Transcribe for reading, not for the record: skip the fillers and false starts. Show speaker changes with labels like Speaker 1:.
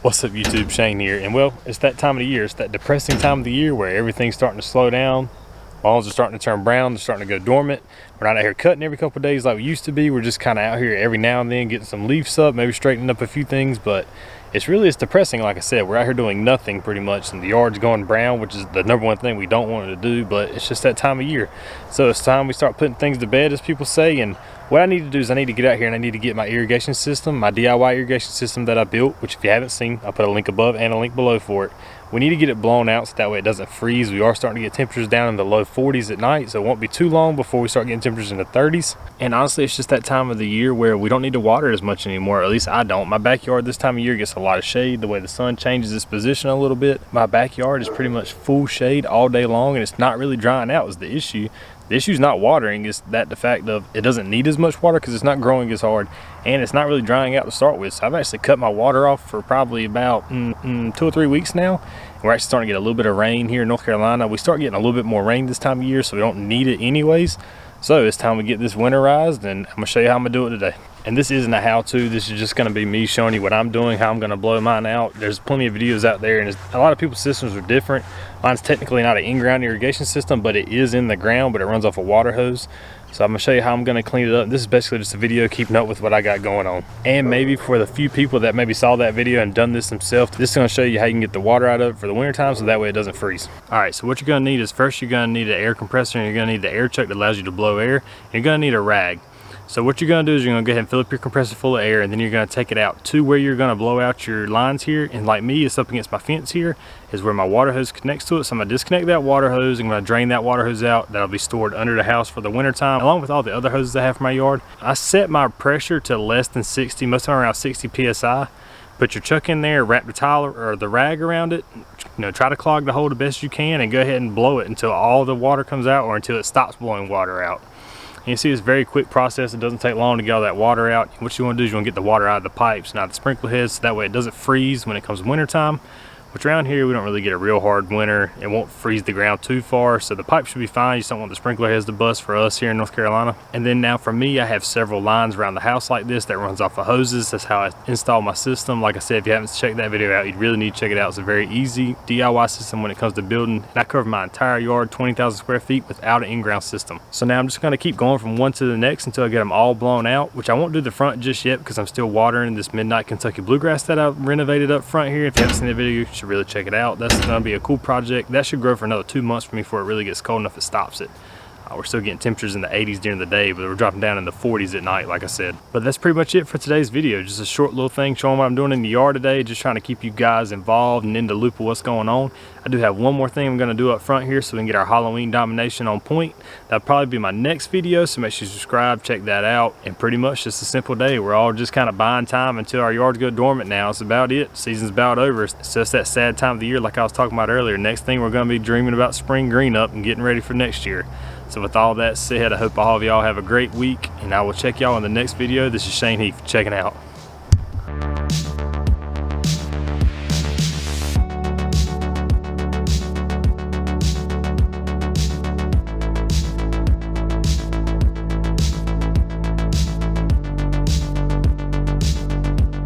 Speaker 1: What's up YouTube, Shane here, and well, it's that time of the year. It's that depressing time of the year where everything's starting to slow down. Lawns are starting to turn brown, they're starting to go dormant. We're not out here cutting every couple of days like we used to be. We're just kind of out here every now and then getting some leaves up, maybe straightening up a few things, but it's depressing. Like I said, we're out here doing nothing pretty much, and the yard's going brown, which is the number one thing we don't want it to do, but it's just that time of year. So it's time we start putting things to bed, as people say, and what I need to do is I need to get out here and I need to get my irrigation system, my DIY irrigation system that I built, which if you haven't seen, I'll put a link above and a link below for it. We need to get it blown out so that way it doesn't freeze. We are starting to get temperatures down in the low 40s at night, so it won't be too long before we start getting temperatures in the 30s. And honestly, it's just that time of the year where we don't need to water as much anymore, or at least I don't. My backyard this time of year gets a lot of shade. The way the sun changes its position a little bit, my backyard is pretty much full shade all day long, and it's not really drying out is the issue. The issue is not watering, it's that the fact of it doesn't need as much water because it's not growing as hard, and it's not really drying out to start with. So I've actually cut my water off for probably about 2 or 3 weeks now. We're actually starting to get a little bit of rain here in North Carolina. We start getting a little bit more rain this time of year, so we don't need it anyways. So it's time we get this winterized, and I'm gonna show you how I'm gonna do it today. And this isn't a how-to, this is just gonna be me showing you what I'm doing, how I'm gonna blow mine out. There's plenty of videos out there, and a lot of people's systems are different. Mine's technically not an in-ground irrigation system, but it is in the ground, but it runs off a water hose. So I'm gonna show you how I'm gonna clean it up. This is basically just a video keeping up with what I got going on. And maybe for the few people that maybe saw that video and done this themselves, this is gonna show you how you can get the water out of it for the winter time, so that way it doesn't freeze. All right, so what you're gonna need is first you're gonna need an air compressor, and you're gonna need the air chuck that allows you to blow air, and you're gonna need a rag. So what you're gonna do is you're gonna go ahead and fill up your compressor full of air, and then you're gonna take it out to where you're gonna blow out your lines here. And like me, it's up against my fence here, is where my water hose connects to it. So I'm gonna disconnect that water hose. I'm gonna drain that water hose out. That'll be stored under the house for the winter time, along with all the other hoses I have for my yard. I set my pressure to less than 60, most of the time around 60 PSI. Put your chuck in there, wrap the towel or the rag around it, try to clog the hole the best you can, and go ahead and blow it until all the water comes out or until it stops blowing water out. And you see it's a very quick process. It doesn't take long to get all that water out. What you want to do is you want to get the water out of the pipes, not the sprinkler heads, so that way it doesn't freeze when it comes winter time. Which around here we don't really get a real hard winter. It won't freeze the ground too far, so the pipe should be fine. You just don't want the sprinkler heads to bust for us here in North Carolina. And then now for me, I have several lines around the house like this that runs off of hoses. That's how I install my system. Like I said, if you haven't checked that video out, you really need to check it out. It's a very easy DIY system when it comes to building. And I cover my entire yard, 20,000 square feet, without an in-ground system. So now I'm just gonna keep going from one to the next until I get them all blown out, which I won't do the front just yet because I'm still watering this Midnight Kentucky bluegrass that I renovated up front here. If you haven't seen the video, you should really check it out. That's gonna be a cool project. That should grow for another 2 months for me before it really gets cold enough it stops it. We're still getting temperatures in the 80s during the day, but we're dropping down in the 40s at night, like I said. But that's pretty much it for today's video. Just a short little thing showing what I'm doing in the yard today, just trying to keep you guys involved and in the loop of what's going on. I do have one more thing I'm gonna do up front here so we can get our Halloween domination on point. That'll probably be my next video, so make sure you subscribe, check that out. And pretty much just a simple day. We're all just kind of buying time until our yards go dormant now. It's about it. Season's about over. It's just that sad time of the year like I was talking about earlier. Next thing we're gonna be dreaming about spring green up and getting ready for next year. So with all that said, I hope all of y'all have a great week, and I will check y'all in the next video. This is Shane Heath checking out.